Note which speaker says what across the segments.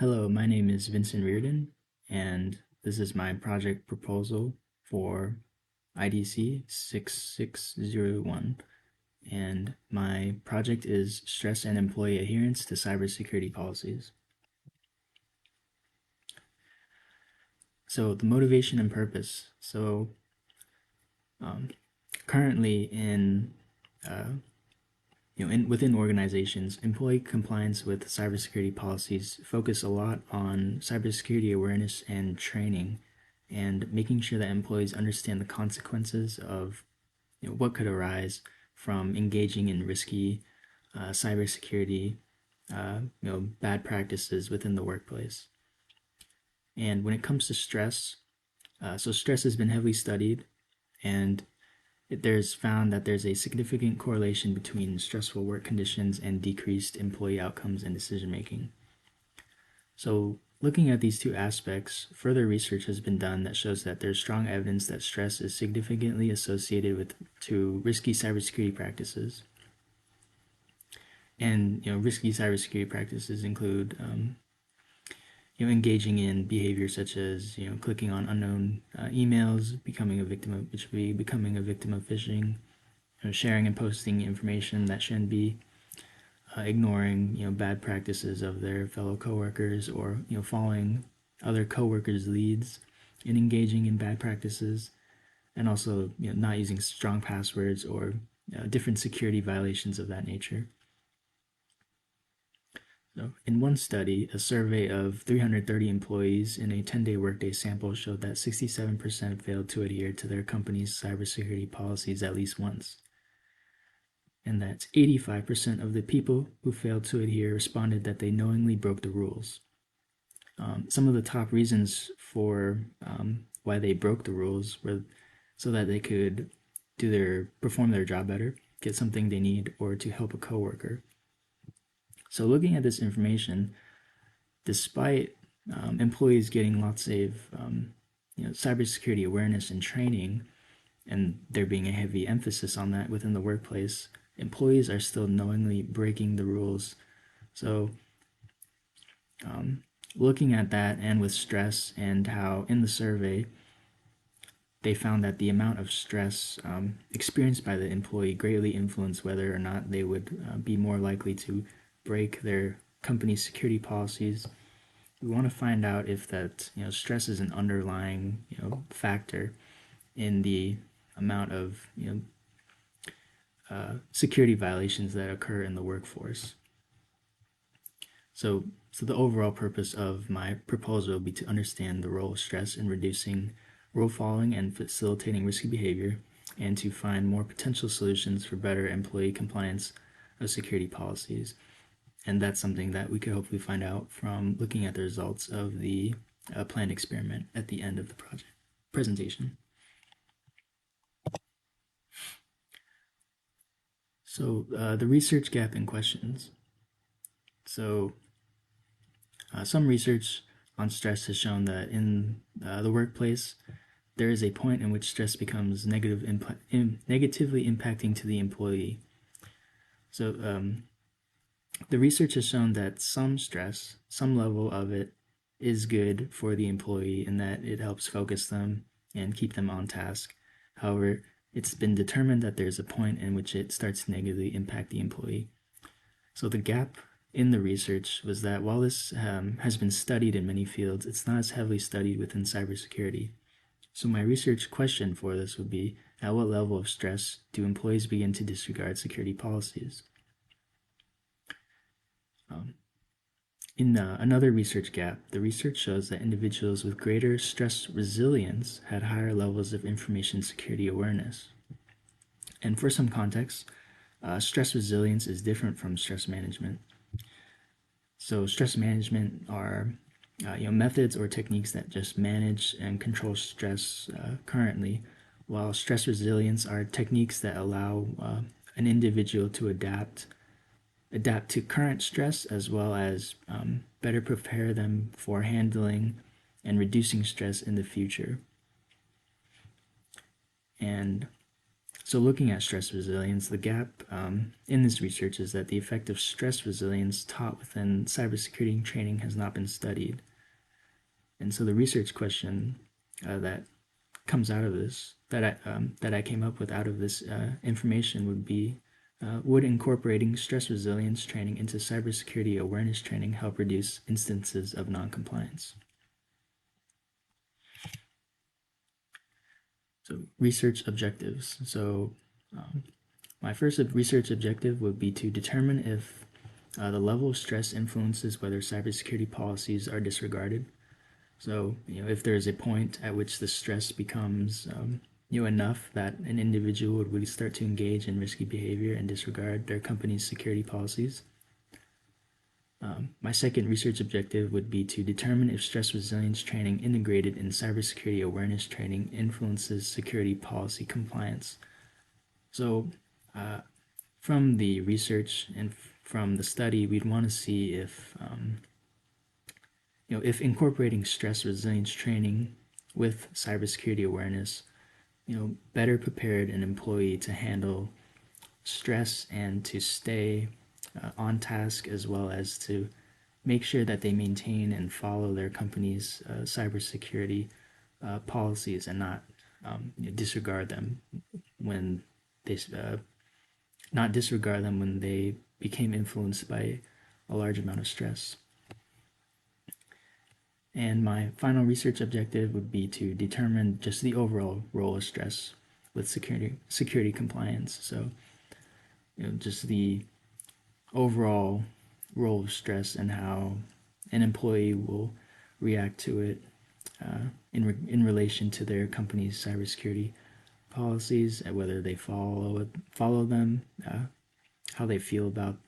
Speaker 1: Hello, my name is Vincent Riordan, and this is my project proposal for IDC6601. And my project is Stress and Employee Adherence to Cybersecurity Policies. So, the motivation and purpose. Um, Currently uh, within organizations, employee compliance with cybersecurity policies focus a lot on cybersecurity awareness and training, and making sure that employees understand the consequences of what could arise from engaging in risky cybersecurity, bad practices within the workplace. And when it comes to stress, so stress has been heavily studied, and there's found that there's a significant correlation between stressful work conditions and decreased employee outcomes and decision making. So, looking at these two aspects, further research has been done that shows that there's strong evidence that stress is significantly associated with to risky cybersecurity practices. And risky cybersecurity practices include engaging in behavior such as clicking on unknown emails, becoming a victim of which would be becoming a victim of phishing, sharing and posting information that shouldn't be, ignoring bad practices of their fellow coworkers, or following other coworkers' leads and engaging in bad practices, and also not using strong passwords or different security violations of that nature. So, in one study, a survey of 330 employees in a 10-day workday sample showed that 67% failed to adhere to their company's cybersecurity policies at least once. And that 85% of the people who failed to adhere responded that they knowingly broke the rules. Some of the top reasons for why they broke the rules were so that they could perform their job better, get something they need, or to help a coworker. So, looking at this information, despite employees getting lots of cybersecurity awareness and training, and there being a heavy emphasis on that within the workplace, employees are still knowingly breaking the rules. So, looking at that, and with stress, and how in the survey they found that the amount of stress experienced by the employee greatly influenced whether or not they would be more likely to break their company's security policies. We want to find out if that stress is an underlying factor in the amount of security violations that occur in the workforce. So the overall purpose of my proposal would be to understand the role of stress in reducing rule following and facilitating risky behavior, and to find more potential solutions for better employee compliance of security policies. And that's something that we could hopefully find out from looking at the results of the planned experiment at the end of the project presentation. So the research gap in questions. So some research on stress has shown that in the workplace, there is a point in which stress becomes negatively impacting to the employee. So the research has shown that some stress, some level of it, is good for the employee in that it helps focus them and keep them on task. However, it's been determined that there's a point in which it starts to negatively impact the employee. So the gap in the research was that while this has been studied in many fields, it's not as heavily studied within cybersecurity. So my research question for this would be, at what level of stress do employees begin to disregard security policies? In another research gap, the research shows that individuals with greater stress resilience had higher levels of information security awareness. And for some context, stress resilience is different from stress management. So stress management are methods or techniques that just manage and control stress currently, while stress resilience are techniques that allow an individual to adapt to current stress, as well as better prepare them for handling and reducing stress in the future. And So looking at stress resilience, the gap in this research is that the effect of stress resilience taught within cybersecurity training has not been studied. And so the research question that comes out of this, that I came up with out of this information would be, would incorporating stress resilience training into cybersecurity awareness training help reduce instances of noncompliance? So research objectives. So my first research objective would be to determine if the level of stress influences whether cybersecurity policies are disregarded. So, if there is a point at which the stress becomes, enough that an individual would really start to engage in risky behavior and disregard their company's security policies. My second research objective would be to determine if stress resilience training integrated in cybersecurity awareness training influences security policy compliance. So, from the research and from the study, we'd want to see if if incorporating stress resilience training with cybersecurity awareness, better prepared an employee to handle stress and to stay on task, as well as to make sure that they maintain and follow their company's cybersecurity policies and not disregard them when they became influenced by a large amount of stress. And my final research objective would be to determine just the overall role of stress with security compliance. So, just the overall role of stress and how an employee will react to it in relation to their company's cybersecurity policies, and whether they follow them, how they feel about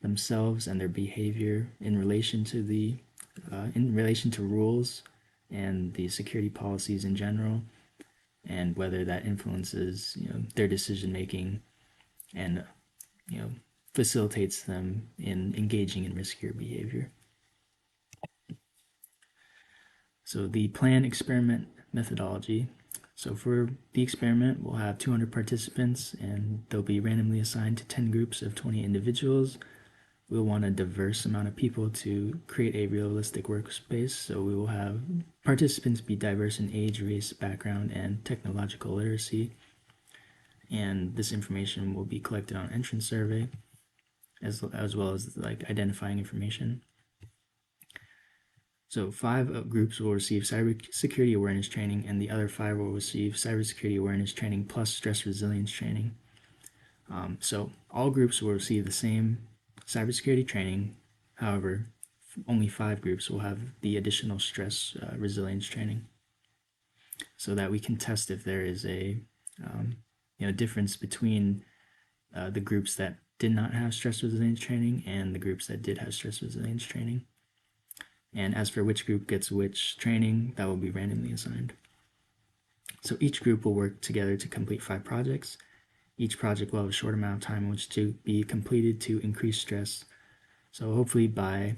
Speaker 1: themselves and their behavior in relation to rules and the security policies in general, and whether that influences their decision making and facilitates them in engaging in riskier behavior. So the plan experiment methodology. So for the experiment, we'll have 200 participants, and they'll be randomly assigned to 10 groups of 20 individuals. We'll want a diverse amount of people to create a realistic workspace. So we will have participants be diverse in age, race, background, and technological literacy. And this information will be collected on entrance survey, as well as identifying information. So 5 groups will receive cybersecurity awareness training, and the other 5 will receive cybersecurity awareness training plus stress resilience training. So all groups will receive the same cybersecurity training. However, only 5 groups will have the additional stress resilience training, so that we can test if there is a difference between the groups that did not have stress resilience training and the groups that did have stress resilience training. And as for which group gets which training, that will be randomly assigned. So each group will work together to complete 5 projects. Each project will have a short amount of time in which to be completed to increase stress. So hopefully by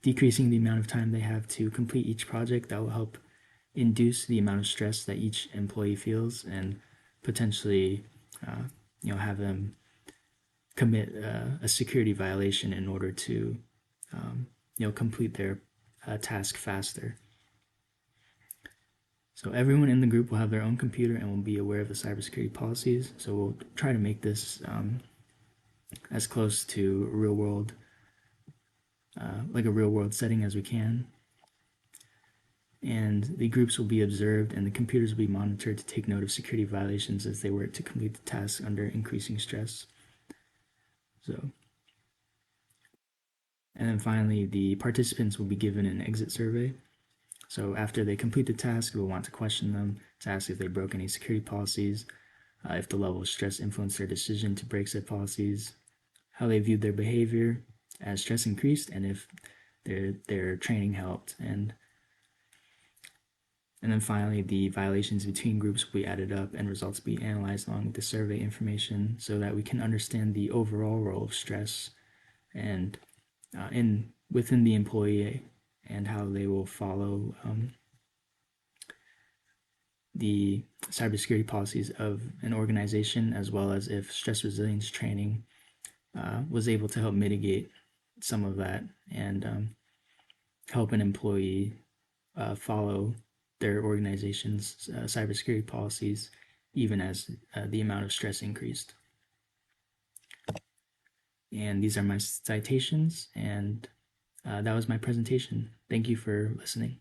Speaker 1: decreasing the amount of time they have to complete each project, that will help induce the amount of stress that each employee feels, and potentially have them commit a security violation in order to complete their task faster. So everyone in the group will have their own computer and will be aware of the cybersecurity policies. So we'll try to make this as close to real world, like a real world setting as we can. And the groups will be observed, and the computers will be monitored to take note of security violations as they work to complete the task under increasing stress. So, and then finally, the participants will be given an exit survey. So after they complete the task, we'll want to question them to ask if they broke any security policies, if the level of stress influenced their decision to break said policies, how they viewed their behavior as stress increased, and if their training helped. And then finally, the violations between groups will be added up and results will be analyzed along with the survey information, so that we can understand the overall role of stress and within the employee, and how they will follow the cybersecurity policies of an organization, as well as if stress resilience training was able to help mitigate some of that and help an employee follow their organization's cybersecurity policies, even as the amount of stress increased. And these are my citations, and that was my presentation. Thank you for listening.